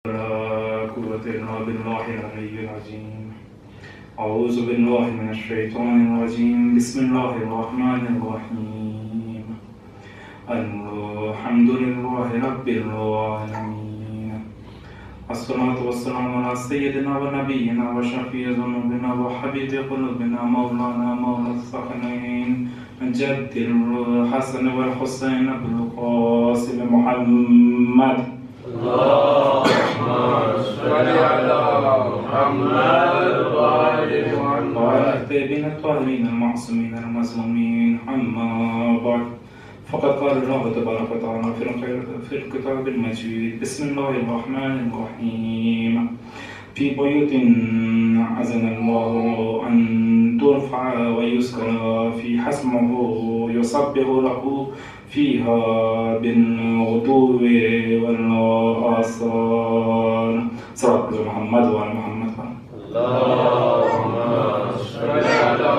ولا قوة إلا بالله العلي العظيم. أعوذ بالله من الشيطان الرجيم. بسم الله الرحمن الرحيم. الحمد لله رب العالمين. الصلاة والسلام على سيدنا ونبينا وشفيع ذنوبنا وحبيب قلوبنا مولانا مولى الثقلين جد الحسن والحسين بن القاسم محمد. اللهم صل على محمد وعلى الطيبين الطاهرين المعصومين المظلومين. أما بعد، فقد قال الله تبارك وتعالى في الكتاب المجيد. بسم الله الرحمن الرحيم. في بيوت أذن الله أن ترفع ويذكر فيها اسمه يسبح له فيها بالغدو والآصال. صلى محمد وعلى محمد. اللهم صل على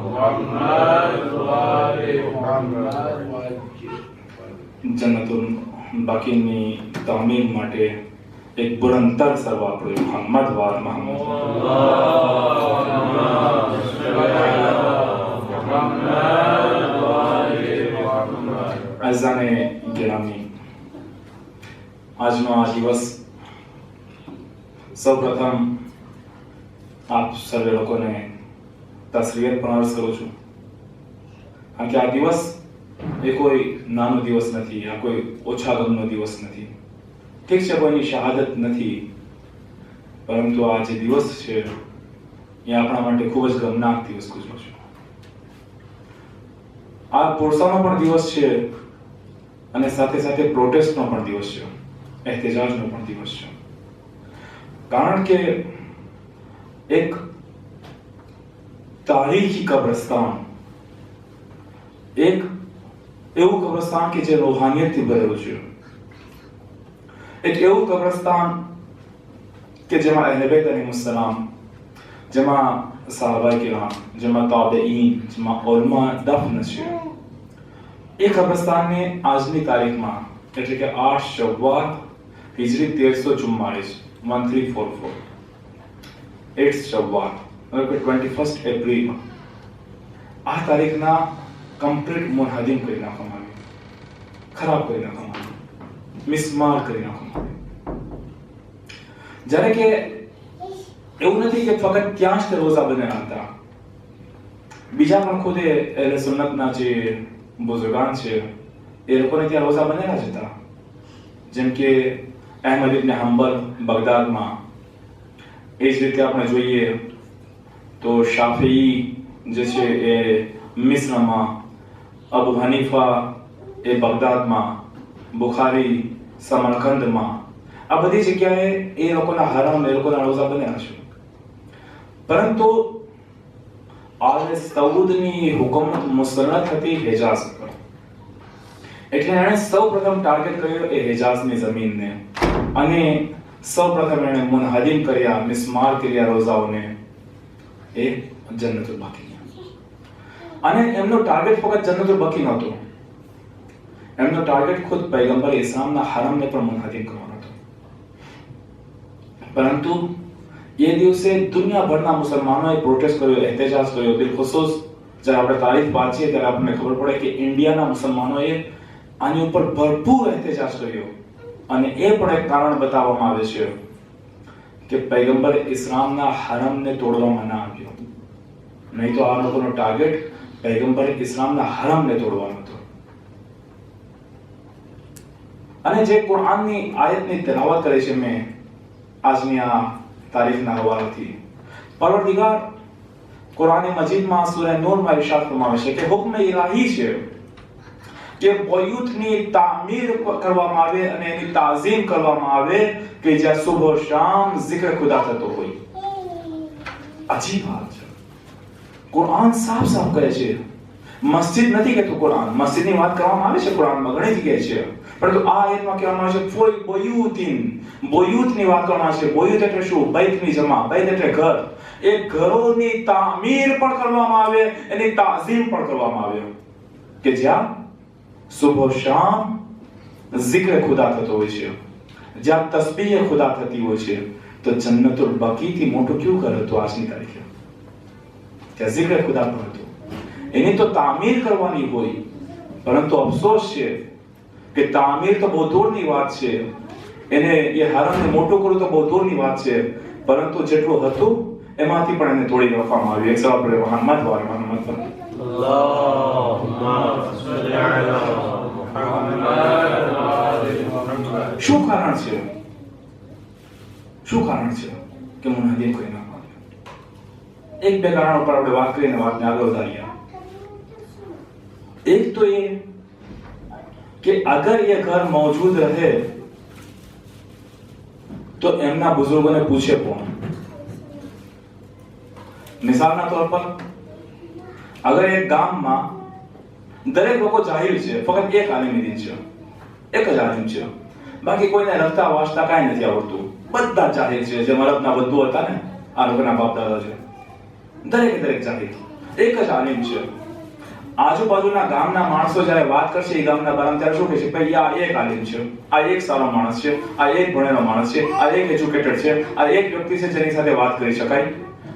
محمد وعلى محمد. જન્નતુલ બાકીની તામીર માટે એક બુલંદતર સર્વ આપણે મોહમ્મદ વાલ મોહમ્મદ. અઝાને ગિરામી, આજનો આ દિવસ સૌપ્રથમ આપ સર્વે લોકોને તસવીર પણ અર્જ કરું છું, કારણ કે આ દિવસ એ કોઈ નાનો દિવસ નથી, આ કોઈ ઓછા ગમનો દિવસ નથી. ઠીક છે, કોઈની શહાદત નથી, પરંતુ આ જે દિવસ છે એ આપણા માટે ખૂબ જ ગમનાક દિવસ ગુજરો છે. આ પુરસાનો પણ દિવસ છે અને સાથે સાથે પ્રોટેસ્ટનો પણ દિવસ છે, એહતજાજનો પણ દિવસ છે. કારણ કે એક તારીખી કબ્રસ્તાન, એક એવું કબ્રસ્તાન કે જે રૂહાનિયતથી ભરેલું છે, એક એવું કબ્રસ્તાન કે જેમાં અહલે બેત અલૈહિસ્સલામ, જેમાં સહાબાએ કિરામ, જેમાં તાબેઈન, જેમાં ઉલમા દફન છે. એ કબ્રસ્તાનને આજની તારીખમાં એટલે કે 8 શવ્વાલ હિજરી 1344 1344 8 શવ્વાલ એટલે કે 21 એપ્રિલ આ તારીખના કમ્પ્લીટ મુનહદિમ કરી નાખવામાં આવી, ખરાબ કરી નાખવામાં આવી, મિસમાર કરી નાખવામાં આવી. જ્યારે કે એવું નથી કે ફક્ત ત્યાં જ તે રોઝા બનેલા હતા, બીજા પણ ખુદ અહેલે સુન્નતના જે બુઝુર્ગાન છે એ લોકોને ત્યાં રોઝા બનેલા જ હતા. જેમ કે અહેમદ ઇબ્ન હંબલ બગદાદમાં, એ જ રીતે આપણે જોઈએ તો શાફિઈ જે છે એ મિસ્રમાં, અબુ હનીફા એ બગદાદમાં, બુખારી સમરકંદમાં, આ બધી જગ્યાએ એ લોકોના હરમ, એ લોકોના રોઝા બન્યા છે. પરંતુ આલે સઉદની હુકુમત મુસલ્લત હતી હિજાઝ પર, એટલે એણે સૌપ્રથમ ટાર્ગેટ કર્યો એ હિજાઝની જમીનને, અને સૌપ્રથમ એણે મુનહદિમ કર્યા, મિસ્માર કર્યા રોઝાઓને એ જન્નતુલ બાકી. અને એમનો ટાર્ગેટ ફક્ત જન્નતુલ બકી નહોતો, એમનો ટાર્ગેટ ખુદ પૈગંબર ઇસ્લામના હરમને પણ મુનહદિમ કરવાનો હતો. પરંતુ એ દિવસે દુનિયાભરના મુસલમાનોએ પ્રોટેસ્ટ કર્યો, એહતજાજ કર્યો. બિલખુસૂસ જ્યારે આપણે તારીખ વાંચીએ ત્યારે આપણને ખબર પડે કે ઇન્ડિયાના મુસલમાનોએ આની ઉપર ભરપૂર એહતજાજ કર્યો. અને એ પણ એક કારણ બતાવવામાં આવે છે કે પૈગંબર ઇસ્લામના હરમને તોડવામાં ના આવ્યો, નહીં તો આ લોકોનો ટાર્ગેટ પૈગંબર ઇસ્લામના હરમને તોડવાનો હતો. અને જે કુરાનની આયતની તિલાવત કરે છે મેં આજની આ તારીખના હવાલાથી, પરવરદિગાર કુરાન મજીદમાં સૂરા નૂરમાં ઇરશાદ ફરમાવે છે કે હુક્મ ઇલાહી છે કે બયુતની તામીર કરવામાં આવે અને એની તાઝીમ કરવામાં આવે કે જ્યાં સુબહ શામ zikr ખુદા થતો હોય. અજીબ વાત છે. કુરાન સાફ સાફ કહે છે, મસ્જિદ નથી કહેતું કુરાન, મસ્જિદની વાત કરવામાં આવે છે કુરાનમાં ઘણી જગ્યાએ છે, પરંતુ આ આયતમાં કહેવામાં આવે છે ફોઈ બયુતિન, બયુતની વાત કરવામાં આવે છે. બયુત એટલે શું? બૈતની જમા, બૈત એટલે ઘર. એ ઘરોની તામીર પણ કરવામાં આવે, એની તાઝીમ પણ કરવામાં આવે કે જ્યાં સુબહ શામ zikr ખુદા થતો હોય છે. જ્યાં તસ્બીહ ખુદા થતી હોય છે, તો જન્નતુલ બકીથી મોટું ક્યું ઘર હતું આજની તારીખે? ત્યાં ઝિક્ર ખુદા પણ હતું. એની તો તામીર કરવાની હોય, પરંતુ અફસોસ છે કે તામીર તો બહુ દૂરની વાત છે, એને એ હરામને મોટું કરવું તો બહુ દૂરની વાત છે, પરંતુ જેટલું હતું એમાંથી પણ એને તોડી નાખવામાં આવ્યું. એક સવાલ પડે મોહમ્મદ વાળા મતલબ અલ્લાહુમ્મા સલ્લી અલા મુહમ્મદ. શું કારણ છે? શું કારણ છે કે મુનાદિમ કોઈ ના પામે? એક બે કારણો પર આપણે વાત કરીને વાતને આગળ વધારીએ. એક તો ये कि अगर ये घर मौजूद रहे तो એમના બુઝુર્ગોને પૂછે કોણ? મિસાલના તौर पर अगर एक ગામમાં દરેક લોકો જાહિલ છે, ફક્ત એક આલિમ દીન છે, એક જ આલિમ છે, બાકી કોઈને લખતા વાંચતા કાંઈ નથી આવડતું, બધા જાહિલ છે. જે મરદના બધું હતા ને આ લોકોના બાપ દાદા છે, દરેક જાહિલ, એક જ આલિમ છે. આજુબાજુના ગામના માણસો જ્યારે વાત કરશે એ ગામના બારામાં, ત્યારે શું કહેશે? ભાઈ આ એક આલિમ છે, આ એક સારો માણસ છે, આ એક ભણેલો માણસ છે, આ એક એજ્યુકેટેડ છે, આ એક વ્યક્તિ છે જેની સાથે વાત કરી શકાય.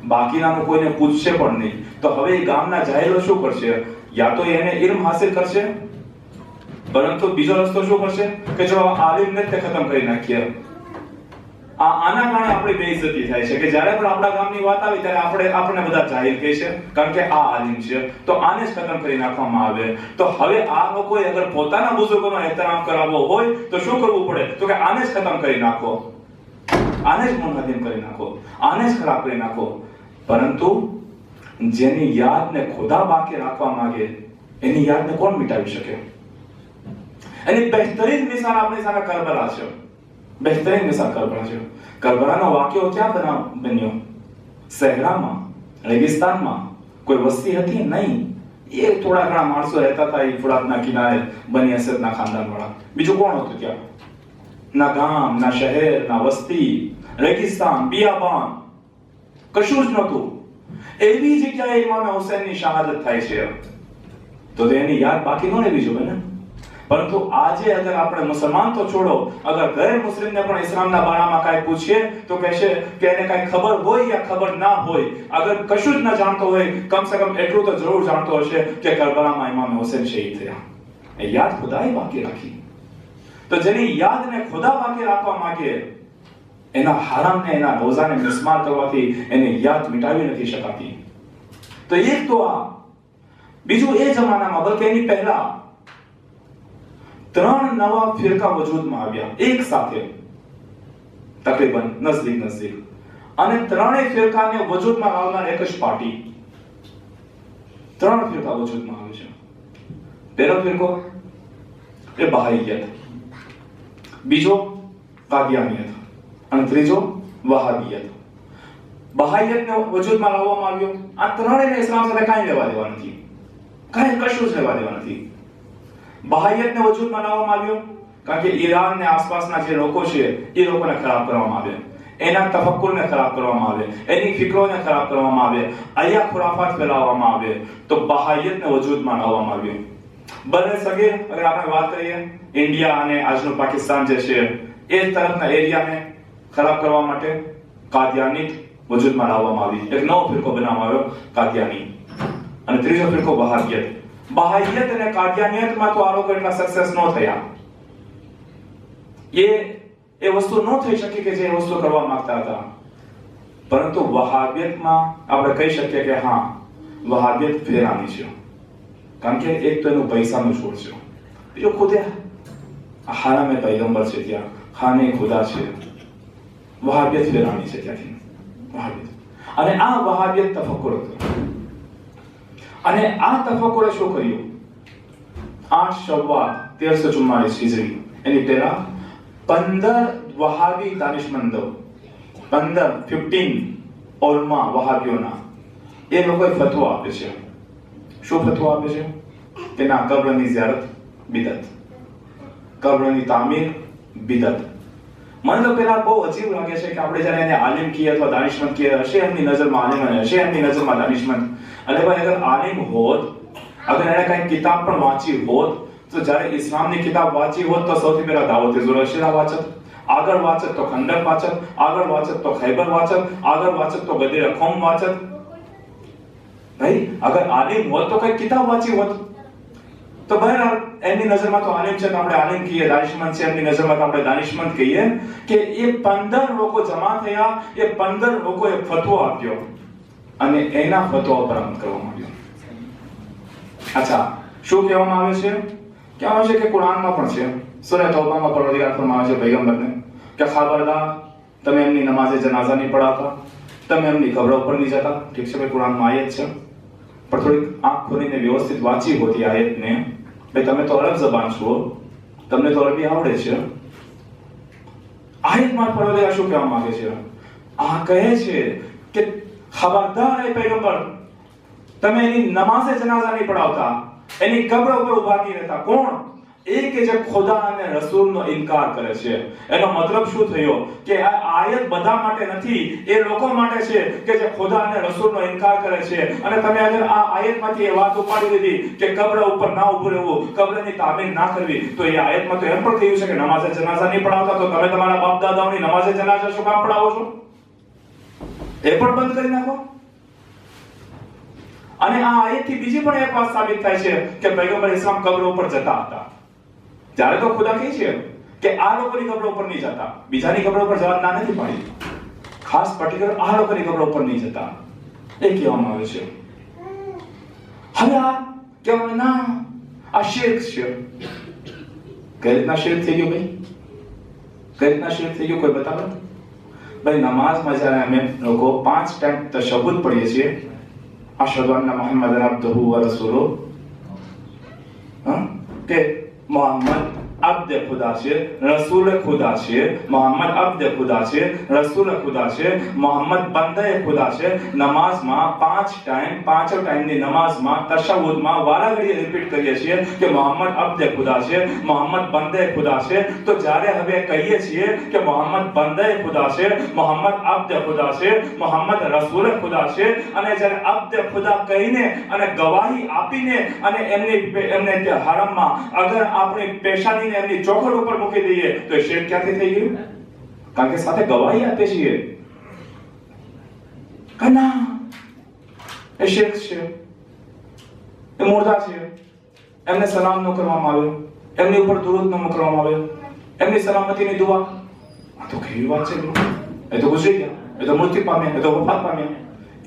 બાકીનાનું કોઈને પૂછશે પણ નહીં. તો હવે એ ગામના જાહેલો શું કરશે? યા તો એને ઇલ્મ હાસિલ કરશે, પરંતુ બીજો રસ્તો શું કરશે કે જો આલિમને જ ખતમ કરી નાખીએ. આના કારણે આપણી બેઇજ્જતી થાય છે કે જ્યારે પણ આપણા ગામની વાત આવે ત્યારે આપણે બધા જાહેર કહે છે, કારણ કે આ આલિમ છે, તો આને જ ખતમ કરી નાખવામાં આવે. તો હવે આ લોકોએ અગર પોતાના બુઝુર્ગોનો ehtiram કરાવવો હોય તો શું કરવું પડે? તો કે આને જ ખતમ કરી નાખો, આને જ મુનહદિમ કરી નાખો, આને જ ખરાબ કરી નાખો. પરંતુ જેની યાદને ખુદા બાકી રાખવા માંગે એની યાદને કોણ મિટાવી શકે? એની બહેતરીન મિસાલ આપણી સામે કરબલા છે. બહેતરીન મિસાલ કરબલા છે. કરબલાનો વાક્યો ક્યાં બન્યો? સહેરામાં, રેગિસ્તાનમાં. કોઈ વસ્તી હતી નહીં, એ થોડા ઘણા માણસો રહેતા હતા એ ફુરાતના કિનારે, બની અસદના ખાનદાન વાળા. બીજું કોણ હતું ત્યાં? ના ગામ, ના શહેર, ના વસ્તી, રેગિસ્તાન, બિયાબાન, કશું જ નહોતું. એવી જગ્યાએ ઇમામ હુસૈનની શહાદત થાય છે, તો એની યાદ બાકી ન રહેવી જોઈએ ને. પરંતુ આજે અગર આપણે મુસલમાન તો છોડો, અગર ગેર મુસ્લિમને પણ ઇસ્લામના બારામાં કાંઈ પૂછીએ તો કહેશે કે એને કાંઈ ખબર હોય યા ખબર ના હોય. અગર કશું જ ન જાણતો હોય, કમ સે કમ એટલું તો જરૂર જાણતો હશે કે કરબલામાં ઇમામ હુસૈન શહીદ થયા. એ યાદ ખુદાએ બાકી રાખી. તો જેની યાદને ખુદા બાકી રાખવા માંગે એના હરામને, એના રોઝાને મિસ્માર કરવાથી એની યાદ મિટાવી નથી શકાતી. તો એક તો આ. બીજું એ જમાનામાં, બલકે એની પહેલા 3 નવા ફિરકા વજૂદમાં આવ્યા એક સાથે, તકરીબન નજદીક, અને ત્રણેય ફિરકાને વજૂદમાં લાવનાર એક જ પાર્ટી. 3 ફિરકા વજૂદમાં આવે છે. પહેલો ફિરકો એ બહાઈયત, બીજો કાદિયાનિયત અને ત્રીજો વહાબિયત. બહાઈયતને વજૂદમાં લાવવામાં આવ્યો. આ ત્રણેયને ઇસ્લામ સાથે કાંઈ લેવા દેવા નથી, કશું જ લેવા દેવા નથી. બહાઈયતને વજૂદમાં લાવવામાં આવ્યો કારણ કે ઈરાન ને આસપાસના જે લોકો છે એ લોકોને ખરાબ કરવામાં આવે, એના તફક્કુરને ખરાબ કરવામાં આવે, એની ફિકરોને ખરાબ કરવામાં આવે, અહીંયા ખુરાફાત ફેલાવવામાં આવે. તો બહાઈયતને વજૂદમાં લાવવામાં આવ્યો. બરે સગીર અગર આપણે વાત કરીએ, ઇન્ડિયા અને આજનું પાકિસ્તાન જે છે એ તરફના એરિયાને ખરાબ કરવા માટે કાદિયાનીત વજૂદમાં લાવવામાં આવી. એક નવો ફિરકો બનાવવામાં આવ્યો, કાદિયાની. અને ત્રીજો ફિરકો વહાબિયત. બહાઈયત અને કાદિયાનિયતમાં તો આ લોકો એટલા સક્સેસ ન થયા. એ વસ્તુ ન થઈ શકી કે જે વસ્તુ કરવા માંગતા હતા. પરંતુ વહાબિયતમાં આપણે કહી શકીએ કે હા, વહાબિયત ફેરાની છે, કારણ કે એક તો એનું પૈસાનું છોડ છે, બીજો ખુદે હારામે પૈગંબર છે, ત્યાં ખાને ખુદા છે. વહાબિયત ફેરાની છે ત્યાંથી, વહાબિયત. અને આ વહાબિયત તફક્કુર હતું. અને આ તફક્કુરે શું કર્યું? 8 શવ્વાલ 1344 હિજરી, એની પહેલા 15 વહાબી દાનિશમંદો, 15 ઓલમા વહાબીઓના, એ લોકોએ ફતવો આપે છે. શું ફતવો આપે છે? કે ના, કબ્રની ઝિયારત બિદઅત, કબ્રની તામીર બિદઅત. મને તો પહેલા બહુ અજીબ લાગે છે કે આપણે જ્યારે એને આલિમ કહીએ અથવા દાનિશમંદ કહીએ, હશે એમની નજરમાં આલિમ અને હશે એમની નજરમાં દાનિશમંદ. અને ભાઈ અગર આલિમ હોત, અગર એને કઈ કિતાબ પણ વાંચી હોત, તો જ્યારે ઇસ્લામની કિતાબ વાંચી હોત તો સૌથી પહેલા દાવત-એ-ઝુર-અશીરા વાંચત. આગળ વાચક તો ખંડક વાચક, આગળ વાચક તો ખૈબર વાચક, આગળ વાચક તો ગદીર ખોમ વાચક. ભાઈ અગર આલિમ હોત તો કઈ કિતાબ વાંચી હોત તો બહેરહાલ એમની નજરમાં તો આલિમ છે તો આપણે આલિમ કહીએ, દાનિશમંદ છે એમની નજરમાં તો આપણે દાનિશમંદ કહીએ. કે એ 15 લોકો જમા થયા, એ 15 લોકોએ ફતવો આપ્યો અને એના ફતવા પર અમલ કરવામાં આવ્યો. અચ્છા, શું કહેવામાં આવે છે? કહેવામાં આવે છે કે કુરાનમાં પણ છે, સૂરા તૌબામાં પરવરદિગાર ફરમાવે છે પૈગંબરને કે ખબરદાર તમે એમની નમાઝે જનાઝા નહીં પઢાતા, તમે એમની કબ્ર ઉપર નહીં જતા. ઠીક છે ભાઈ, કુરાનમાં આયત છે, પણ થોડીક આંખ ખોલીને વ્યવસ્થિત વાંચી હોતી આયતને. ભાઈ તમે તો અરબ જબાન છો, તમને તો અરબી આવડે છે. આયતમાં પરવરદિગાર શું કહેવા માંગે છે? આ કહે છે કે ખબરદાર એ પૈગંબર, તમે એની નમાઝે જનાઝા નહીં પઢાવતા, એની કબ્ર ઉપર ઊભા નહીં રહેતા. કોણ? એ કે જે ખુદા અને રસૂલનો ઇનકાર કરે છે. એનો મતલબ શું થયો? કે આ આયત બધા માટે નથી, એ લોકો માટે છે કે જે ખુદા અને રસૂલનો ઇનકાર કરે છે. અને તમે અગર આ આયતમાંથી એ વાત ઉપાડી લીધી કે કબ્ર ઉપર ના ઊભું રહેવું, કબ્રની તામીર ના કરવી, તો એ આયતમાં તો એમ પણ કહ્યું છે કે નમાઝે જનાઝા નહીં પઢાવતા, તો તમે તમારા બાપ દાદાઓની નમાઝે જનાઝા શું કામ પઢાવો છો? એ પણ બંધ કરી નાખો. અને આ આયતથી બીજી પણ એક વાત સાબિત થાય છે કે પૈગંબર ઇસ્લામ કબ્ર ઉપર જતા હતા. જ્યારે તો ખુદા કહે છે કે આ લોકોની કબ્ર ઉપર નહીં જતા, બીજાની કબ્ર ઉપર જવા ના નથી પાડી, ખાસ પર્ટિક્યુલર આ લોકોની કબ્ર ઉપર નહીં જતા, એ કહેવામાં આવે છે. હવે આ કહેવામાં ના, આ શિર્ક છે. કઈ રીતના શિર્ક થઈ ગયું ભાઈ? કઈ રીતના શિર્ક થઈ ગયું કોઈ બતાવે? ભાઈ નમાઝમાં જ્યારે અમે લોકો 5 ટાઈમ તશહુદ પઢીએ છીએ, અશહદુ અન્ના મુહમ્મદન અબ્દુહુ વ રસૂલુહુ, કે મોહમ્મદ અબ્દ ખુદા છે, રસૂલ ખુદા છે, મોહમ્મદ અબ્દ ખુદા છે, રસૂલ ખુદા છે, મોહમ્મદ બંદે ખુદા છે. નમાઝમાં 5 ટાઈમ, 5 ટાઈમની નમાઝમાં તશહુદમાં વારાઘડીએ રિપીટ કરીએ છીએ કે મોહમ્મદ અબ્દ ખુદા છે, મોહમ્મદ બંદે ખુદા છે. તો જ્યારે હવે કહીએ છીએ કે મોહમ્મદ બંદે ખુદા છે, મોહમ્મદ અબ્દ ખુદા છે, મોહમ્મદ રસૂલ ખુદા છે, અને જ્યારે અબ્દ ખુદા કહીને અને ગવાહી આપીને અને એમને હરમમાં અગર આપણી પેશાની એમની ચોખડ ઉપર મૂકી દઈએ તો એ શિર્ક ક્યાંથી થઈ ગયું? કારણ કે સાથે ગવાહી આપે છીએ કે ના એ શિર્ક છે, એ મુર્દા છે, એમને સલામ ન કરવામાં આવે, એમની ઉપર દુરૂદ ન કરવામાં આવે, એમની સલામતીની દુઆ. આ તો કેવી વાત છે? એ તો ગુજરી ગયા, એ તો મૃત્યુ પામ્યા, એ તો વફાત પામ્યા,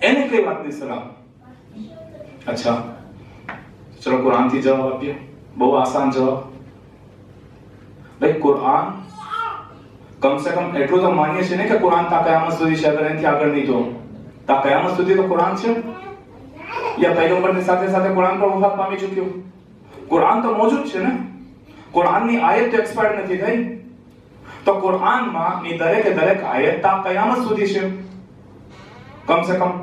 એને કઈ વાતની સલામ? અચ્છા ચલો કુરાનથી જવાબ આપીએ, બહુ આસાન જવાબ. ભાઈ કુરાન કમ સે કમ એટલું તો માનીએ છીએ ને કે કુરાન તા કયામત સુધી છે, અગર એનાથી આગળ નહીં તો તા કયામત સુધી તો કુરાન છે. યા પૈગંબરની સાથે સાથે કુરાન પણ વફાત પામી ચૂક્યું. કુરાન તો મોજૂદ છે ને, કુરાનની આયત તો એક્સપાયર નથી થઈ. તો કુરાનમાં ની દરેક આયત તા કયામત સુધી છે કમ સે કમ.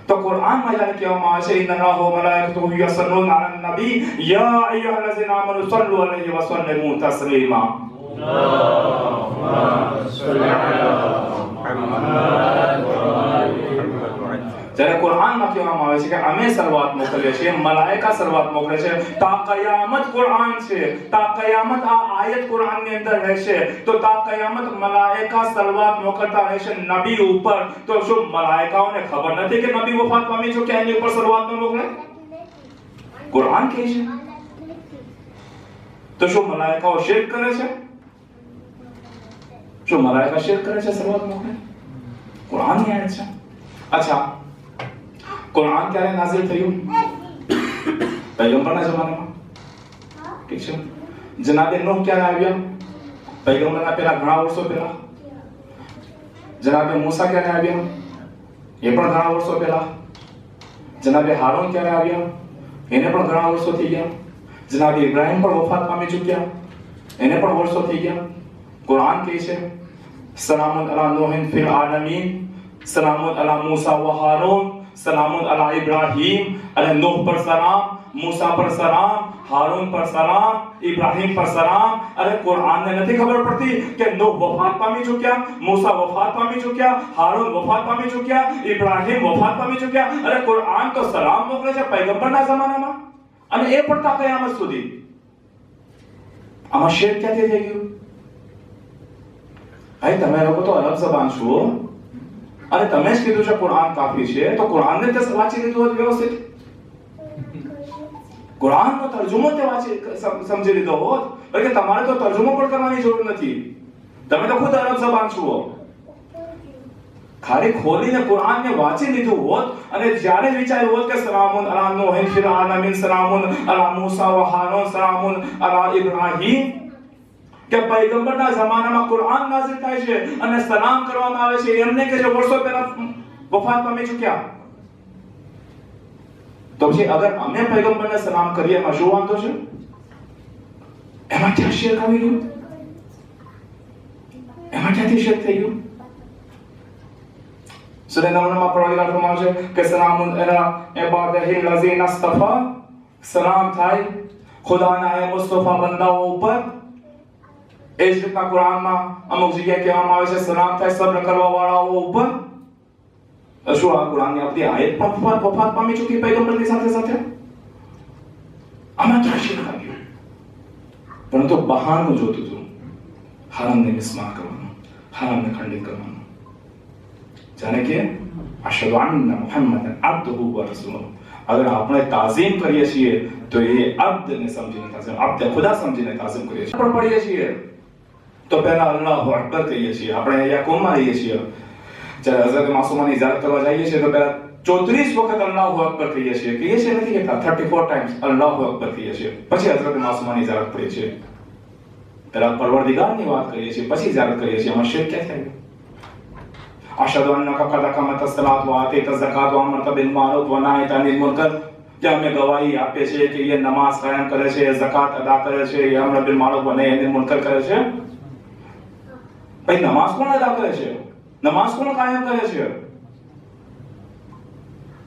તો કુરાનમાં જ્યારે કહેવામાં આવે છે ઇન્નલ્લાહ વ મલાઇકતુહુ યુસલ્લુના અલન નબી યા અય્યુહલ્લઝીના આમનુ સલ્લુ અલૈહિ વ સલ્લિમુ તસ્લીમા. જ્યારે કુરાનમાં કહેવામાં આવે છે કે અમે સલવાત મોકલીએ છીએ, મલાઈકા સલવાત મોકલે છે, તા કયામત કુરાન છે, તા કયામત આ આયત કુરાનની અંદર રહેશે, તો તા કયામત મલાઈકા સલવાત મોકલતા રહેશે નબી ઉપર. તો શું મલાઈકાઓને ખબર નથી કે નબી વફાત પામી છે કે એની ઉપર સલવાત ન મોકલે? કુરાન કહે છે. તો શું મલાઈકાઓ શિર્ક કરે છે? શું મલાઈકા શિર્ક કરે છે સલવાત મોકલે? કુરાનની આયત છે. અચ્છા, કુરાન ક્યારે નાઝિલ થયું? પૈગંબરના જમાનામાં. ઠીક છે. જનાબે નૂહ ક્યારે આવ્યા? પૈગંબરના પહેલા ઘણા વર્ષો પહેલા. જનાબે મૂસા ક્યારે આવ્યા? એ પણ ઘણા વર્ષો પહેલા. જનાબે હારૂન ક્યારે આવ્યા? એને પણ ઘણા વર્ષો થઈ ગયા. જનાબે ઇબ્રાહિમ પણ વફાત પામી ચૂક્યા, એને પણ વર્ષો થઈ ગયા. કુરાન કહે છે સલામુન અલા નૂહિન ફિલ આલમીન, સલામુન અલા મૂસા વ હારૂન, સલામુન અલા ઇબ્રાહિમ. અને નૂહ પર સલામ, મૂસા પર સલામ, હારૂન પર સલામ, ઇબ્રાહિમ પર સલામ. અરે કુરાનને નથી ખબર પડતી કે નૂહ વફાત પામી ચૂક્યા, મૂસા વફાત પામી ચૂક્યા, હારૂન વફાત પામી ચૂક્યા, ઇબ્રાહિમ વફાત પામી ચૂક્યા. અરે કુરાન તો સલામ મોકલે છે પૈગંબરના જમાનામાં, અને એ પણ તા કયામત સુધી. આમાં શિર્ક ક્યાંથી થઈ ગયું? ભાઈ તમે લોકો તો અરબ જબાન છો અને તમે જ કીધું છે કુરાન કાફી છે, તો કુરાનને તે વાંચી લીધું હોત વ્યવસ્થિત, કુરાનનો તર્જુમો તે વાંચી સમજી લીધો હોત, કે તમારે તો તર્જુમો પણ કરવાની જરૂર નથી, તમે તો ખુદ અરબ જબાન છો, ખાલી ખોલીને કુરાનને વાંચી લીધું હોત અને જ્યારે વિચાર્યું હોત કે સલામુન અલા નૂહિન ફિલ આલમીન, સલામુન અલા મૂસા વ હારૂન, સલામુન અલા ઇબ્રાહીમ, કે પૈગંબરના જમાનામાં કુરાન નાઝિલ થાય છે અને સલામ કરવામાં આવે છે, એમને કે જે વર્ષો પહેલા વફાત પામી ચૂક્યા, તો પછી અગર અમે પૈગંબરને સલામ કરીએ એમાં શું વાંધો છે? એમાં ક્યાં શિરક આવી ગયું? એમાં ક્યાંથી શિરક થઈ ગયું? સૂરા નમલમાં પરવરદિગાર ફરમાવે છે કે સલામુન અલા ઇબાદિહિલ લઝીના ઇસ્તફા, સલામ થાય ખુદાના એ મુસ્તફા બંદાઓ ઉપર. એ જ રીતના કુરાનમાં અમુક જગ્યાએ કહેવામાં આવે છે સલામ થાય સબ્ર કરવા વાળાઓ ઉપર. શું આ કુરાનની આપણી આયત પણ વફાત પામી ચૂકી પૈગંબરની સાથે સાથે? આમાં ક્યાં શિરક આવ્યું? પરંતુ બહાનું જોતું હતું, હરામને મિસમાર કરવાનું, હરામને ખંડિત કરવાનું. જાણે કે અશહદુ અન્ના મુહમ્મદન અબ્દુહુ વ રસૂલુહુ. અગર આપણે તાઝીમ કરીએ છીએ તો એ અબ્દને સમજીને તાઝીમ, અબ્દ ખુદા સમજીને તાઝીમ કરીએ છીએ. પણ પડીએ છીએ તો પહેલા અલ્લાહુ અકબર કહીએ છીએ. આપણે યાકુમમાં રહીએ છીએ, જ્યારે હઝરત માસૂમાની ઝિયારત કરવા જઈએ છીએ તો પહેલા 34 વખત અલ્લાહુ અકબર કહીએ છીએ, નથી કહેતા 34 ટાઈમ્સ અલ્લાહુ અકબર કહીએ છીએ, પછી હઝરત માસૂમાની ઝિયારત કરીએ છીએ. પહેલા પરવરદિગારની વાત કરીએ છીએ, પછી ઝિયારત કરીએ છીએ. એમાં શિરક ક્યાં થાય? અશહદુ અન્નકા કદ અકામતસ સલાત વ આતૈતસ ઝકાત વ અમરતા બિલ મારૂફ વ નહાયતા અનિલ મુનકર, કે અમે ગવાહી આપીએ છીએ કે એ નમાઝ કાયમ કરે છે, ઝકાત અદા કરે છે, એ અમર બિલ મારૂફ વ નહી અનિલ મુનકર કરે છે. ભાઈ નમાઝ કોણ અદા કરે છે? નમાઝ કોણ કાયમ કરે છે?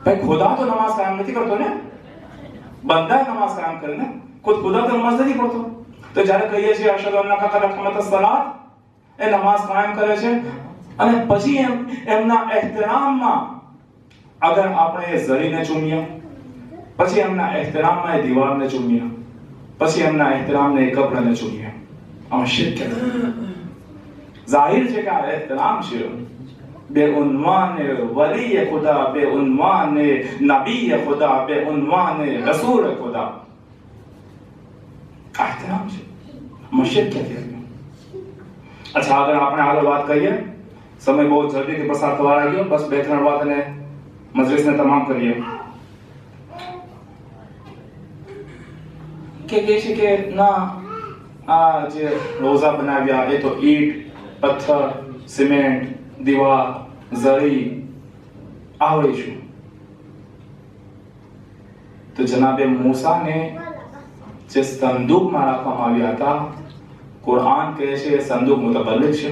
ભાઈ ખુદા તો નમાઝ કાયમ નથી કરતો ને, બંદા નમાઝ કાયમ કરે ને, ખુદા તો નમાઝ નથી પડતો. તો જ્યારે કહીએ છીએ અશહદુ અન્નકા કદ અકામતસ સલાત, એ નમાઝ કાયમ કરે છે, અને પછી એમના એહતરામમાં અગર આપણે એ ઝરીને ચૂમ્યા, પછી એમના એહતરામમાં એ દીવારને ચૂમ્યા, પછી એમના એહતરામને એ કબ્રને ચૂમ્યા, આમાં શિરક જાહિર છે કે આ એહતરામ છે. બે ઉન્વાન વલી ખુદા, બે ઉન્વાન નબી ખુદા, બે ઉન્વાન રસૂલ ખુદા, એહતરામ છે. આમાં શિરક ક્યાંથી આવ્યું? અચ્છા, અગર આપણે આગળ વાત કરીએ, સમય બહુ જલ્દીથી પસાર થવા લાગ્યો, બસ 2-3 વાત અને મજલિસને તમામ કરીએ. કે કહે છે કે ના, આ જે રોઝા બનાવ્યા એ તો ઈંટ, પથ્થર, સિમેન્ટ, દીવાર, ઝરી, આવડે શું? તો જનાબે મૂસાને જે સંદૂકમાં રાખવામાં આવ્યા હતા, કુરાન કહે છે એ સંદૂક મુતબલ્લિગ છે.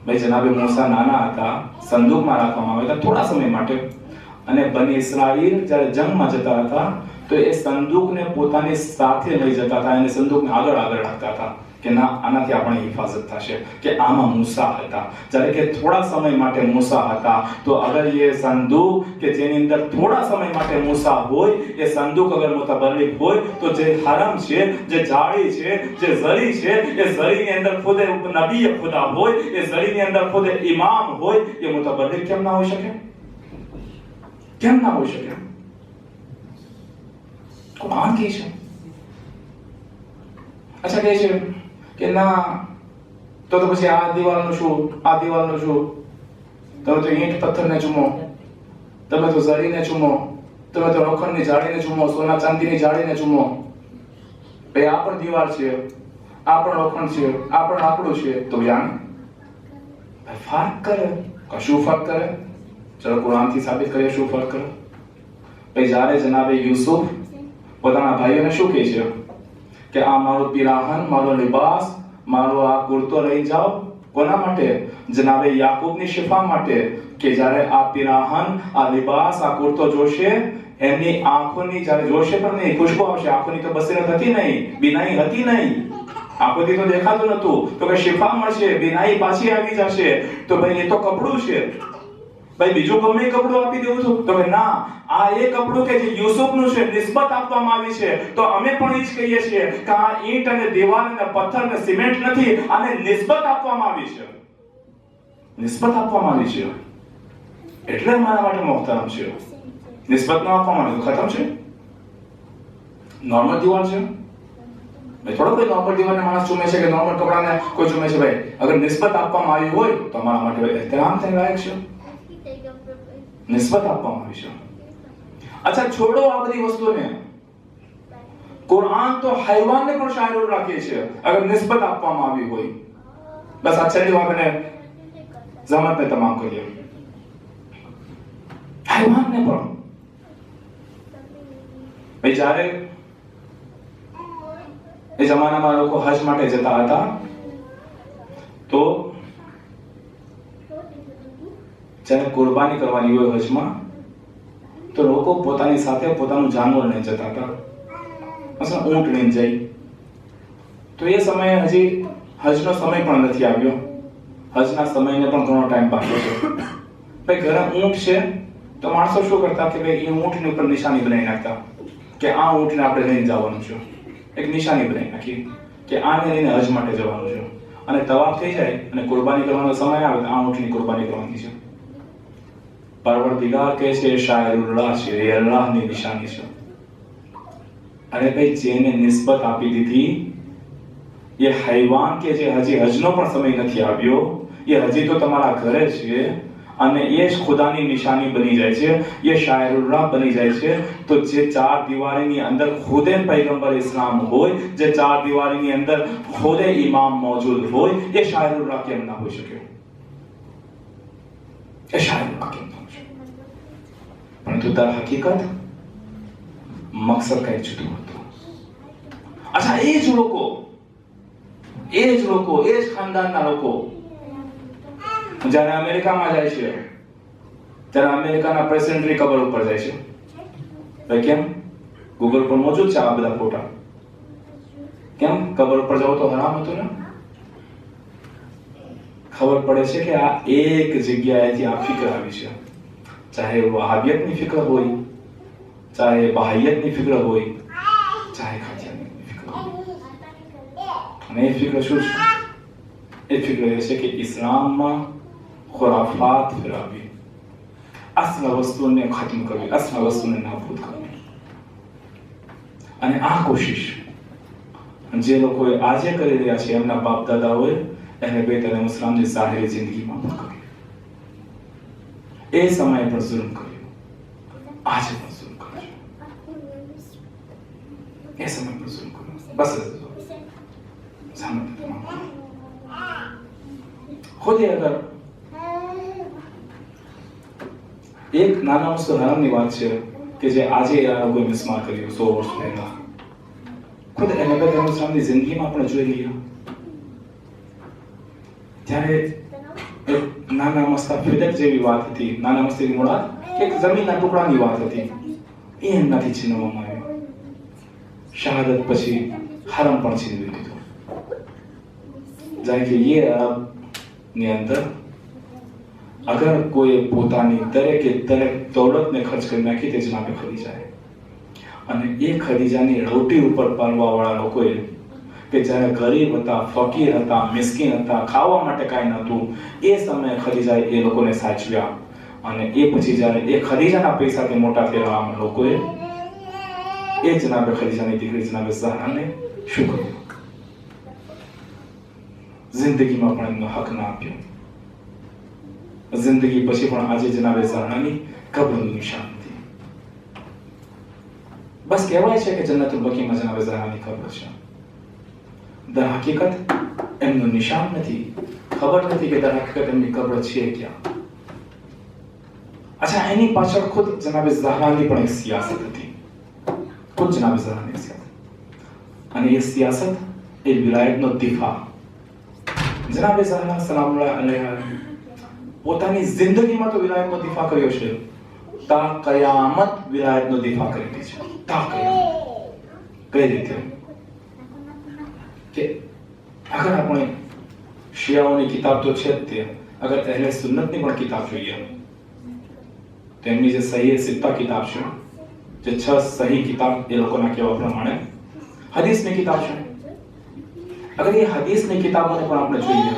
ભાઈ જનાબે મૂસા નાના હતા, સંદૂકમાં રાખવામાં આવ્યા હતા થોડા સમય માટે, અને બની ઇસ્રાઈલ જ્યારે જંગમાં જતા હતા તો એ સંદૂકને પોતાની સાથે લઈ જતા હતા, અને સંદૂકને આગળ રાખતા હતા કે ના, આનાથી આપણી હિફાજત થશે, કે આમાં મૂસા હતા. જ્યારે કે થોડા સમય માટે મૂસા હતા, તો અગર એ સંદૂક કે જેની અંદર થોડા સમય માટે મૂસા હોય, એ સંદૂક અગર મુતબલ્લિગ હોય, તો જે હરમ છે, જે જાળી છે, જે ઝરી છે, એ ઝરીની અંદર ખુદ નબી ખુદા હોય, એ ઝરીની અંદર ખુદ ઇમામ હોય, એ મુતબલ્લિગ કેમ ના હોઈ શકે? કેમ ના હોઈ શકે? કુરાન કહે છે. અચ્છા, કહે છે કે ના, તો પછી આ દિવાલનું શું, આ દિવાલનું શું? તમે તો ઈંટ પથ્થરને ચૂમો, તમે તો ઝરીને ચૂમો, તમે તો લોખંડની જાળીને ચૂમો, સોના ચાંદીની જાળીને ચૂમો. ભાઈ આ પણ દીવાર છે, આ પણ લોખંડ છે, આ પણ લાકડું છે, તો યાન ફર્ક કરે? કશું ફર્ક કરે? ચલો કુરાનથી સાબિત કરીએ શું ફર્ક કરે. ભાઈ જ્યારે જનાબે યુસુફ પોતાના ભાઈઓને શું કહે છે કે આ મારો પિરાહન, મારો લિબાસ, મારો આ કુર્તો લઈ જાઓ. કોના માટે? જનાબે યાકૂબની શિફા માટે, કે જ્યારે આ પિરાહન, આ લિબાસ, આ કુર્તો જોશે, એમની આંખોની જ્યારે જોશે પણ નહીં, ખુશ્બુ આવશે. આંખોની તો બસીરત હતી નહીં, બીનાઈ હતી નહીં, આંખોથી તો દેખાતું નતું, તો કે શિફા મળશે, બીનાઈ પાછી આવી જશે. તો ભાઈ એ તો કપડું છે, ભાઈ બીજું ગમે કપડું આપી દેવું છું? તો કે ના, આ એ કપડું કે જે યુસુફનું છે, નિસ્બત આપવામાં આવી છે. તો અમે પણ એ જ કહીએ છીએ કે આ ઈંટ અને દિવાલ અને પથ્થર અને સિમેન્ટ નથી, આને નિસ્બત આપવામાં આવી છે. નિસ્બત આપવામાં આવી છે એટલે અમારા માટે મોહતરમ છે. નિસ્બત ન આપવામાં આવે તો ખતમ છે. નોર્મલ દિવાલ છે ભાઈ, થોડો કોઈ નોર્મલ દિવાલને માણસ ચૂમે છે કે નોર્મલ કપડાને કોઈ ચૂમે છે? ભાઈ અગર નિસ્બત આપવામાં આવી હોય તો અમારા માટે એહતરામ થઈને લાયક છે. નિસ્બત આપવામાં આવી છે. અચ્છા છોડો આ બધી વસ્તુને, કુરાન તો હૈવાનને પણ શાયર રાખે છે અગર નિસ્બત આપવામાં આવી હોય. બસ આ છેલ્લી વાતને ઝામતને તમામ કરીએ. હૈવાનને પણ ભાઈ જ્યારે એ જમાનામાં લોકો હજ માટે જતા હતા તો જ્યારે કુરબાની કરવાની હોય હજમાં તો લોકો પોતાની સાથે પોતાનું જાનવર લઈને જતા હતા. મસલન ઊંટ લઈને જાય. તો એ સમયે હજી હજનો સમય પણ નથી આવ્યો. હજના સમયને પણ ઘણો ટાઈમ બાકી છે. ભાઈ ઘરે ઊંટ છે તો માણસો શું કરતા કે ભાઈ એ ઊંટની ઉપર નિશાની બનાવી નાખતા કે આ ઊંટને આપણે લઈને જવાનું છે. એક નિશાની બનાવી નાખી કે આને લઈને હજ માટે જવાનું છે. અને તવાફ થઈ જાય અને કુરબાની કરવાનો સમય આવે તો આ ઊંટની કુરબાની કરવાની છે. પરવરદિગાર કહે છે શાયરુલ્લાહ છે, એ અલ્લાહની નિશાની છે. અરે ભાઈ જેને નિસ્બત આપી દીધી એ હૈવાન કે જે હજી હજનો પણ સમય નથી આવ્યો, એ હજી તો તમારા ઘરે છે અને એ જ ખુદાની નિશાની બની જાય છે, એ શાયરુલ્લાહ બની જાય છે. તો જે ચાર દિવારીની અંદર ખુદે પૈગંબર ઇસ્લામ હોય, જે ચાર દિવારીની અંદર ખુદે ઇમામ મોજૂદ હોય, એ શાયરુલ્લાહ કેમ ના હોઈ શકે? એ શાયરુલ્લાહ કેમ ના હોઈ શકે? પરંતુ દર હકીકત મકસદ કઈ જુદું હતું. અચ્છા એ જ લોકો, એ જ ખાનદાનના લોકો જ્યારે અમેરિકામાં જાય છે ત્યારે અમેરિકાના પ્રેસિડેન્ટની કબર ઉપર જાય છે. ભાઈ કેમ? ગૂગલ પર મોજૂદ છે આ બધા ફોટા. કેમ કબર ઉપર જાવ તો હરામ હતું ને? ખબર પડે છે કે આ એક જગ્યાએથી આ ફિકર આવી છે. ચાહે વહાબિયતની ફિકર હોય, ચાહે બહાઈયતની ફિકર હોય, ચાહે ખાદિયાની ફિકર હોય. અને એ ફિકર શું છે? એ ફિકર એ છે કે ઇસ્લામમાં ખુરાફાત ફેલાવી, અસલ વસ્તુને ખતમ કરવી, અસલ વસ્તુને નાબૂદ કરવી. અને આ કોશિશ જે લોકોએ આજે કરી રહ્યા છે, એમના બાપ દાદાઓએ અહેલે બેત અને મુસ્લિમની ઝાહિરી જિંદગીમાં પણ કર્યું. એ સમયે પણ જુલ્મ કર્યું, આજે પણ જુલ્મ કરે છે. એ સમય પર જુલ્મ કર્યું. બસ ખુદ અગર એક નાના વસ્તુ હરામની વાત છે કે જે આજે આ લોકોએ મિસમાર કર્યું 100 વર્ષ પહેલા. ખુદ અહેલે બેત અને મુસ્લિમની જિંદગીમાં આપણે જોઈ લઈએ. ત્યારે એક નાના મસ્તા ફિદક જેવી વાત હતી. નાના મસ્તીની મુરાદ કે જમીનના ટુકડાની વાત હતી. એ એમનાથી છીનવવામાં આવ્યો. શહાદત પછી હરમ પણ છીનવી લીધું. જાય કે એ અરબની અંદર અગર કોઈ પોતાની દરેકે દરેક દૌલતને ખર્ચ કરી નાખી તે જનાબે ખદીજાએ. અને એ ખદીજાની રોટી ઉપર પાલવાવાળા લોકોએ કે જ્યારે ગરીબ હતા, ફકીર હતા, મિસ્કીન હતા, ખાવા માટે કાંઈ નહોતું, એ સમયે ખદીજાએ એ લોકોને સાચવ્યા. અને એ પછી જ્યારે એ ખદીજાના પૈસાથી મોટા થયેલા આમ લોકોએ એ જનાબે ખદીજાની દીકરી જનાબે ઝહરાને શું કર્યું? જિંદગીમાં પણ એમનો હક ના આપ્યો. જિંદગી પછી પણ આજે જનાબે ઝહરાની કબ્રનું નિશાન નથી. બસ કહેવાય છે કે જન્નતુલ બકીમાં જનાબે ઝહરાની કબ્ર છે. દર હકીકત એમનું નિશાન નથી. ખબર નથી કે દર હકીકત એમની કબ્ર છે ક્યાં. અચ્છા એની પાછળ ખુદ જનાબે ઝહરાની પણ એક સિયાસત હતી. ખુદ જનાબે ઝહરાની સિયાસત. અને એ સિયાસત એ વિલાયતનો દિફા. જનાબે ઝહરા સલામુલ્લાહ અલૈહા પોતાની જિંદગીમાં તો વિલાયતનો દિફા કર્યો છે, તા કયામત વિલાયતનો દિફા કરી છે. તા કયામત. કઈ રીતે? કે અગર આપણે શિયાઓની કિતાબ તો છે જ તે, અગર અહેલે સુન્નતની પણ કિતાબ જોઈએ તો એમની જે સહી સિત્તા કિતાબ છે, જે 6 સહી કિતાબ એ લોકોના કહેવા પ્રમાણે હદીસની કિતાબ છે. અગર એ હદીસની કિતાબોને પણ આપણે જોઈએ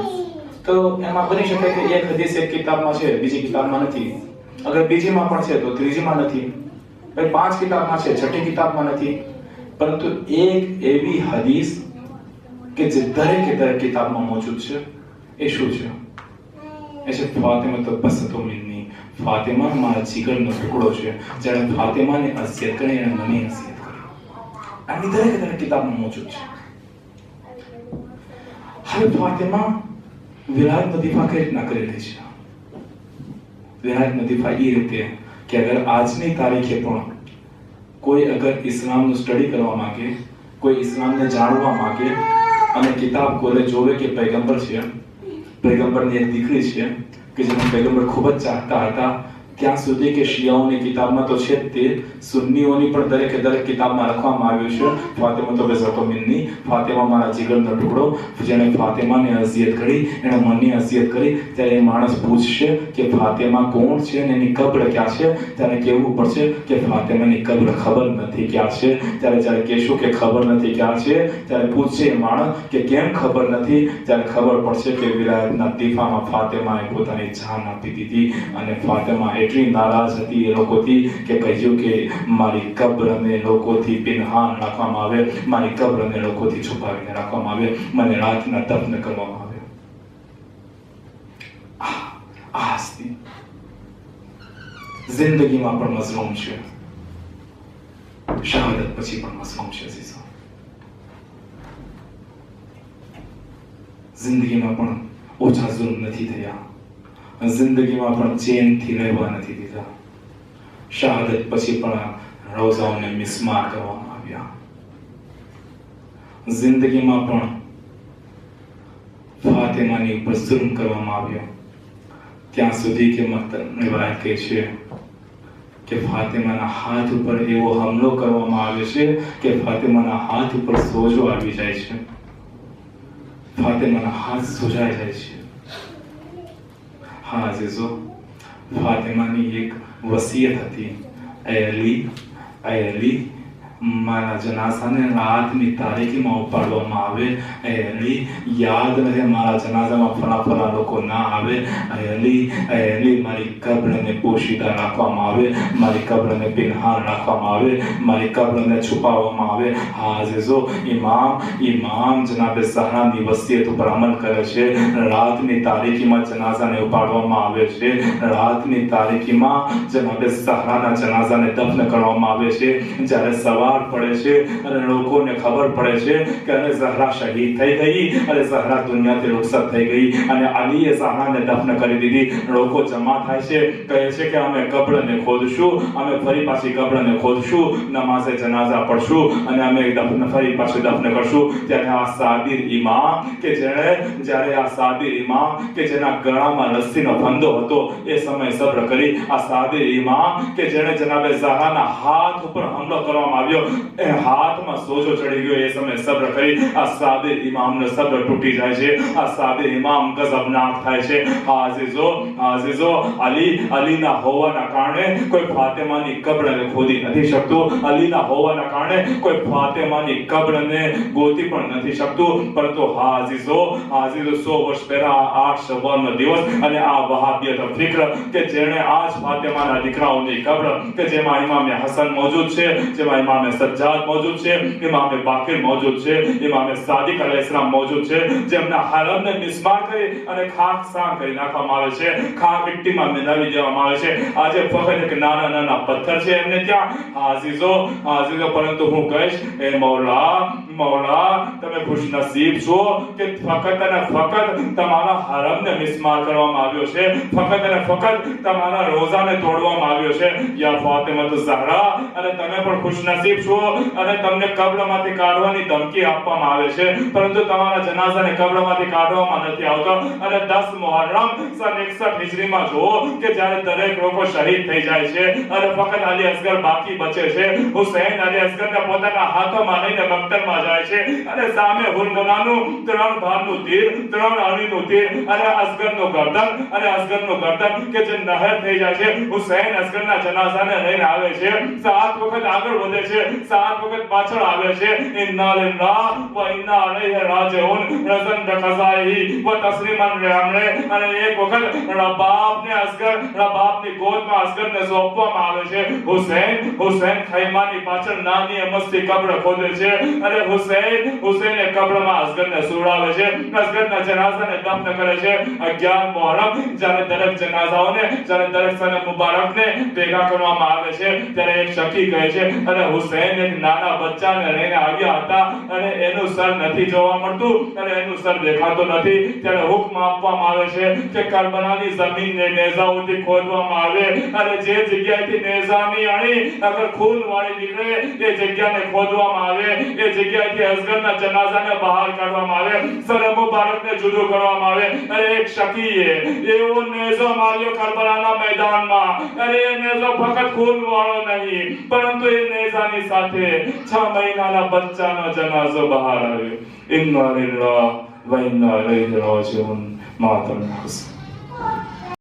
તો એમાં બની શકે કે એક હદીસ એક કિતાબમાં છે, બીજી કિતાબમાં નથી. અગર બીજીમાં પણ છે તો ત્રીજીમાં નથી. 5 કિતાબમાં છે, 6ઠી કિતાબમાં નથી. પરંતુ એક એવી હદીસ કે જે દરેક કિતાબમાં મોજૂદ છે, એ શું છે? એ છે ફાતિમા તો બસતો મિન્ની. ફાતિમા મારા જીગરનો ટુકડો છે. જેણે ફાતિમાને અસિયત કરી અને મને અસિયત કરી. આની દરેક કિતાબમાં મોજૂદ છે. હવે ફાતિમા વિલાયત વજીફા કઈ રીતના કરી રહી છે? વિલાયત વજીફા એ રીતે કે અગર આજની તારીખે પણ કોઈ અગર ઇસ્લામનું સ્ટડી કરવા માંગે, કોઈ ઇસ્લામને જાણવા માંગે અને કિતાબ ખોલે, જોવે કે પૈગંબર છે, પૈગંબરની એક દીકરી છે કે જેને પૈગંબર ખૂબ જ ચાહતા હતા, ત્યાં સુધી કે શિયાઓની કિતાબમાં તો છે તે સુન્નીઓની પણ દરેક કિતાબમાં લખવામાં આવ્યું છે ફાતિમા તો બસતો મિન્ની. ફાતિમા મારા જીગરનો ટુકડો. જેણે ફાતિમાને અઝિયત કરી, એણે મને અઝિયત કરી. ત્યારે એ માણસ પૂછશે કે ફાતિમા કોણ છે અને એની કબ્ર ક્યાં છે? ત્યારે કહેવું પડશે કે ફાતિમાની કબ્ર ખબર નથી ક્યાં છે. ત્યારે કહેશું કે ખબર નથી ક્યાં છે, ત્યારે પૂછશે એ માણસ કે કેમ ખબર નથી? ત્યારે ખબર પડશે કે વિલાયતના દીફામાં ફાતિમાએ પોતાની જાન આપી દીધી. અને ફાતિમા એટલી નારાજ હતી એ લોકોથી કે કહ્યું કે મારી કબ્રને લોકોથી પિનહાન રાખવામાં આવે, મારી કબ્રને લોકોથી છુપાવીને રાખવામાં આવે, મને રાતના દફન કરવામાં આવે. આ હસ્તી જિંદગીમાં પણ મઝલૂમ છે, શહાદત પછી પણ મઝલૂમ છે. જિંદગીમાં પણ ઓછા જુલ્મ નથી થયા, જિંદગીમાં પણ ચેનથી રહેવા નથી દીધા. શહાદત પછી પણ રોઝાઓને મિસ્માર કરવામાં આવ્યા. જિંદગીમાં પણ ફાતિમાની ઉપર જુલ્મ કરવામાં આવ્યો. ત્યાં સુધી કે રિવાયત કહે છે કે ફાતિમાના હાથ ઉપર એવો હુમલો કરવામાં આવે છે કે ફાતિમાના હાથ ઉપર સોજો આવી જાય છે, ફાતિમાના હાથ સુજાઈ જાય છે. હા અઝીઝો, ફાતિમાની એક વસિયત હતી, એ અલી મારા જનાઝાને રાતની તારીખીમાં ઉપાડવામાં આવે. એ અલી યાદ રહે મારા જનાઝામાં ફલા લોકો ના આવે. એ અલી મારી કબ્રને પોશીદા રાખવામાં આવે, મારી કબ્રને પિનહાન રાખવામાં આવે, મારી કબ્રને છુપાવવામાં આવે. હા અઝીઝો, ઇમામ જનાબે ઝહરાની વસિયત ઉપર અમલ કરે છે. રાતની તારીખીમાં જનાઝાને ઉપાડવામાં આવે છે. રાતની તારીખીમાં જનાબે ઝહરાના જનાઝાને દફન કરવામાં આવે છે. જ્યારે સવાર પડે છે અને લોકોને ખબર પડે છે કે અને ઝહરા શહીદ થઈ ગઈ અને ઝહરા દુનિયાથી રૂખસત થઈ ગઈ અને અલીએ ઝહરાને દફન કરી દીધી. લોકો જમા થાય છે, કહે છે કે અમે કબ્રને ખોદશું, અમે ફરી પાછી કબ્રને ખોદશું, નમાઝે જનાઝા પડશું અને અમે ફરી પાછી દફન કરશું. ત્યારે આ સાબિર ઇમામ કે જ્યારે આ સાબિર ઇમામ કે જેના ગળામાં રસ્સીનો ફંદો હતો એ સમય સબ્ર કરી. આ સાબિર ઇમામ કે જેણે જનાબે ઝહરાના હાથ ઉપર હુમલો કરવામાં આવ્યો, એ હાથમાં સોજો ચડી ગયો, એ સમય સબ્ર કરી. આ સાબિર ઇમામનો સબ્ર તૂટી જાય છે. આ સાબિર ઇમામ ગઝબનાક થાય છે. આઝીઝો, અલીના હોવાના કારણે કોઈ ફાતિમાની કબ્રને ખોદી નથી શકતું. અલીના હોવાના કારણે કોઈ ફાતિમાની કબ્રને ગોતી પણ નથી શકતું. પરંતુ આઝીઝો 100 વર્ષ પહેલા 8 શવ્વાલનો દિવસ અને આ વહાબિયત ફિક્ર કે જેણે આજ ફાતિમાના દીકરાઓની કબ્ર કે જેમાં ઇમામ હસન મોજૂદ છે, જેમાં ઇમામ સજ્જાદ મોજૂદ છે, ઇમામ બાકિર મોજૂદ છે, ઇમામ સાદિક અલૈહિસ્સલામ મોજૂદ છે, જેમના હરમને મિસ્માર કરી અને ખાકસાન કરી નાખવામાં આવે છે, ખાક મિટ્ટીમાં મિલાવી દેવામાં આવે છે. આજે ફક્ત એક નાના પથ્થર છે એમને ત્યાં. આઝીઝો, પરંતુ હું કહીશ, એ મૌલા તમે ખુશનસીબ છો કે ફક્ત અને ફક્ત તમારા હરમને મિસ્માર કરવામાં આવ્યો છે, ફક્ત અને ફક્ત તમારા રોઝાને તોડવામાં આવ્યો છે. યા ફાતિમા ઝહરા, અને તમે પણ ખુશનસીબ તકલીફ છો અને તમને કબ્રમાંથી કાઢવાની ધમકી આપવામાં આવે છે, પરંતુ તમારા જનાઝાને કબ્રમાંથી કાઢવામાં નથી આવતો. અને 10 મુહર્રમ સન 61 હિજરીમાં જુઓ કે જ્યારે દરેક લોકો શહીદ થઈ જાય છે અને ફક્ત અલી અસગર બાકી બચે છે. હુસૈન અલી અસગરને પોતાના હાથોમાં લઈને મક્તલમાં જાય છે અને સામે હુરમુલાનું 3 ધારનું તીર, 3 અણીનું તીર અને અસગરનું ગરદન કે જે નહેર થઈ જાય છે. હુસૈન અસગરના જનાઝાને લઈને આવે છે, 7 વખત આગળ વધે છે, 7 વખત પાછળ આવે છે. ઇન્ના લિલ્લાહ વ ઇન્ના અલૈહિ રાજિઉન રઝન બખઝાઈ વ તસ્લીમન લિઅમરે. અને એક વખત રબાબની ગોદમાં અસગરને સોંપવામાં આવે છે. હુસૈન ખૈમાની પાછળ નાની અમસ્તી કબ્ર ખોદે છે અને હુસૈને કબ્રમાં અસગરને સુવડાવે છે, અસગરના જનાઝાને દફન કરે છે. 11 મુહર્રમ જ્યારે દરેક જનાઝાઓને, જ્યારે દરેક સને મુબારકને ભેગા કરવામાં આવે છે ત્યારે એક શકી કહે છે અને હુસૈન એક નાના બચ્ચાને લઈને આવ્યા હતા અને એનું સર નથી જોવા મળતું અને એનું સર દેખાતું નથી. ત્યારે હુકમ આપવામાં આવે છે કે કરબલાની જમીનને નેઝાઓથી ખોદવામાં આવે અને જે જગ્યાએથી નેઝાની અણી અગર ખૂન વાળી નીકળે એ જગ્યાને ખોદવામાં આવે, એ જગ્યાએથી અસગરના જનાઝાને બહાર કાઢવામાં આવે, સર મુબારકને જુદું કરવામાં આવે. અને એક શકીએ એવો નેઝો માર્યો કરબલાના મેદાનમાં, અને એ નેઝો ફક્ત ખૂન વાળો નહીં, પરંતુ એ નેઝાની સાથે 6 મહિનાના બચ્ચાનો જનાઝો બહાર આવ્યો. ઇન્ના લિલ્લાહ વ ઇન્ના ઇલૈહિ રાજિઉન. માતમ હુસૈન.